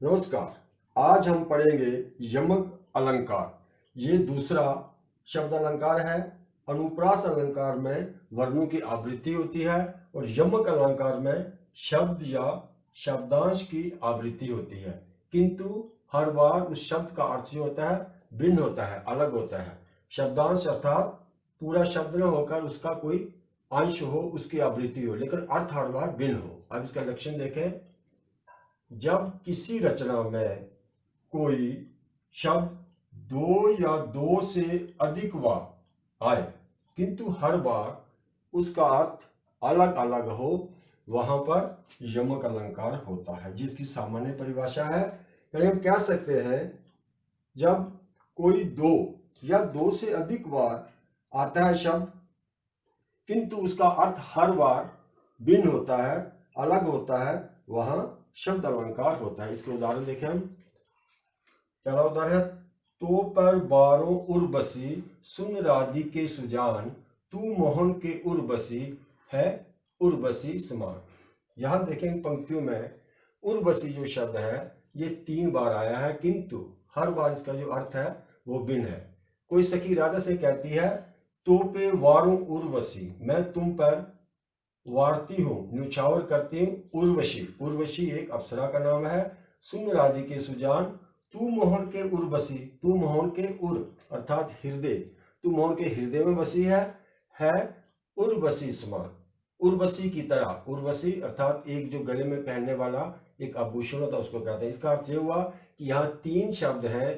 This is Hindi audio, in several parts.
नमस्कार। आज हम पढ़ेंगे यमक अलंकार। ये दूसरा शब्द अलंकार है। अनुप्रास अलंकार में वर्णों की आवृत्ति होती है और यमक अलंकार में शब्द या शब्दांश की आवृत्ति होती है, किंतु हर बार उस शब्द का अर्थ जो होता है भिन्न होता है, अलग होता है। शब्दांश अर्थात पूरा शब्द न होकर उसका कोई अंश हो, उसकी आवृत्ति हो, लेकिन अर्थ हर बार भिन्न हो। अब इसका लक्षण देखें। जब किसी रचना में कोई शब्द दो या दो से अधिक बार आए किंतु हर बार उसका अर्थ अलग अलग हो, वहां पर यमक अलंकार होता है, जिसकी सामान्य परिभाषा है। यानी हम कह सकते हैं, जब कोई दो या दो से अधिक बार आता है शब्द किंतु उसका अर्थ हर बार भिन्न होता है, अलग होता है, वहां शब्द अलंकार होता है। इसके उदाहरण देखें हम। पहला उदाहरण है, तो पर बारों उर्वशी सुन राधि के सुजान, तू मोहन के उर्वशी है उर्वशी समान। यहां देखें पंक्तियों में उर्वशी जो शब्द है ये 3 बार आया है, किंतु हर बार इसका जो अर्थ है वो भिन्न है। कोई सखी राधा से कहती है, तो पे वारों उर्वशी, मैं तुम पर वारती हूँ, न्यौछावर करती हूँ उर्वशी। उर्वशी एक अप्सरा का नाम है। सुन राधि के सुजान, तू मोहन के उर्वशी, तू मोहन के उर अर्थात हृदय, तू मोहन के हृदय में बसी है उर्वशी समान, उर्वशी की तरह। उर्वशी अर्थात एक जो गले में पहनने वाला एक आभूषण होता है, उसको कहते हैं। इसका अर्थ ये हुआ कि यहाँ 3 शब्द है,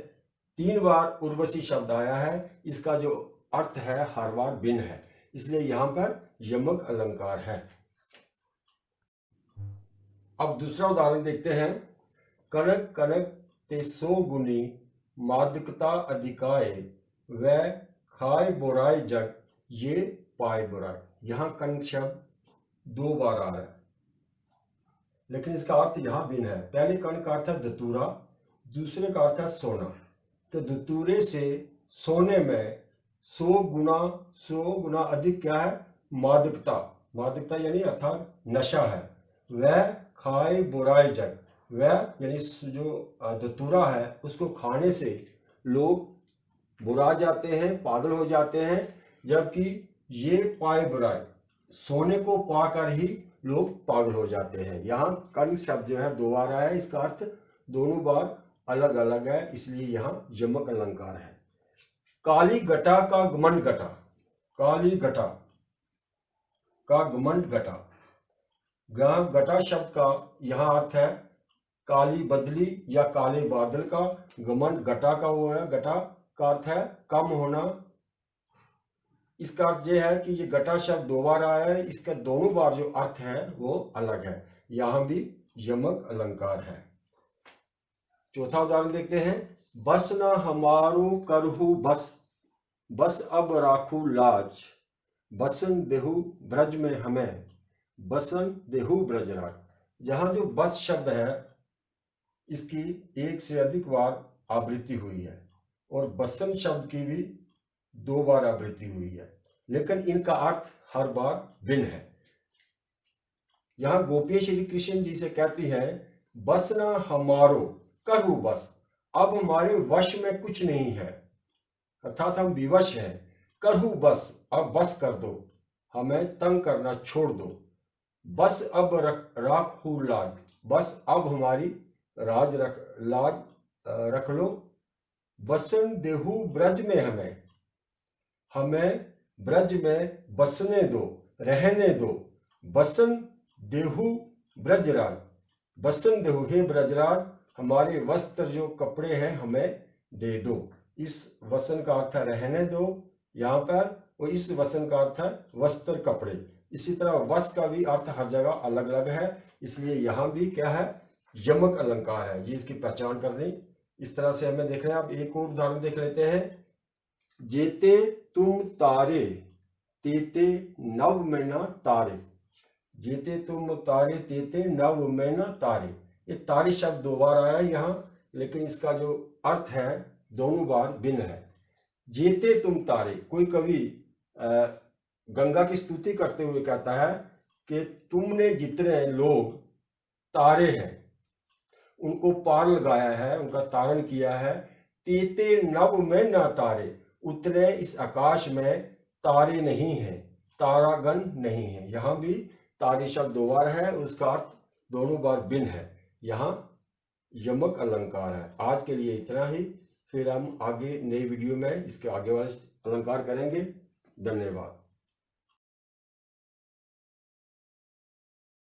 3 बार उर्वशी शब्द आया है, इसका जो अर्थ है हर बार भिन्न है, इसलिए यहाँ पर यमक अलंकार है। अब दूसरा उदाहरण देखते हैं। कनक कनक ते 100 गुनी मादकता अधिकाए, व खाए बुराई जग ये पाए बुराई। यहां कनक शब्द 2 बार आ रहा है, लेकिन इसका अर्थ यहां भिन्न है। पहले कनक का अर्थ है धतूरा, दूसरे का अर्थ है सोना। तो धतूरे से सोने में 100 गुना अधिक क्या है? मादकता। मादकता यानी अर्थात नशा है। वह खाए बुराई जग, वह यानी जो धतूरा है उसको खाने से लोग बुरा जाते हैं, पागल हो जाते हैं, जबकि ये पाए बुराई, सोने को पाकर ही लोग पागल हो जाते हैं। यहाँ कर्ण शब्द जो है 2 बार आया है, इसका अर्थ दोनों बार अलग अलग है, इसलिए यहाँ यमक अलंकार है। काली घटा का घमंड घटा, काली घटा का घमंड घटा। घटा शब्द का यहाँ अर्थ है काली बदली या काले बादल का। घमंड घटा का वो है, घटा का अर्थ है कम होना। इसका अर्थ यह है कि ये घटा शब्द 2 बार आया है, इसका दोनों बार जो अर्थ है वो अलग है। यहां भी यमक अलंकार है। चौथा उदाहरण देखते हैं। बस न हमारो करहु बस, बस अब राखू लाज, बसन देहु ब्रज में हमें, बसन देहु ब्रजराज। जहां जो बस शब्द है इसकी 1 से अधिक बार आवृत्ति हुई है और बसन शब्द की भी 2 बार आवृत्ति हुई है, लेकिन इनका अर्थ हर बार भिन्न है। यहां गोपियां श्री कृष्ण जी से कहती है, बस ना हमारो करहु बस, अब हमारे वश में कुछ नहीं है, अर्थात हम विवश हैं। करहु बस, अब बस कर दो, हमें तंग करना छोड़ दो। बस अब राखू लाज, बस अब हमारी लाज रख लो। बसन देहु ब्रज में हमें, हमें ब्रज में बसने दो, रहने दो। बसन देहु ब्रजराज, बसन देहु हे ब्रजराज, हमारे वस्त्र जो कपड़े हैं हमें दे दो। इस वसन का अर्थ है रहने दो यहाँ पर, और इस वसन का अर्थ है वस्त्र कपड़े। इसी तरह वस का भी अर्थ हर जगह अलग अलग है, इसलिए यहाँ भी क्या है? यमक अलंकार है। ये इसकी पहचान करनी इस तरह से हमें देखना है। अब एक और उदाहरण देख लेते हैं। जेते तुम तारे, तेते नव में न तारे, जेते तुम तारे, तेते नव में न तारे। ये तारे शब्द 2 बार आया है यहाँ, लेकिन इसका जो अर्थ है दोनों बार भिन्न है। जेते तुम तारे, कोई कवि गंगा की स्तुति करते हुए कहता है कि तुमने जितने लोग तारे हैं उनको पार लगाया है, उनका तारण किया है। तेते नभ में ना तारे, उतने इस आकाश में तारे नहीं हैं, तारागण नहीं है। यहाँ भी तारे शब्द दो बार है, उसका अर्थ दोनों बार बिन है। यहाँ यमक अलंकार है। आज के लिए इतना ही, फिर हम आगे नई वीडियो में इसके आगे वाले अलंकार करेंगे। धन्यवाद।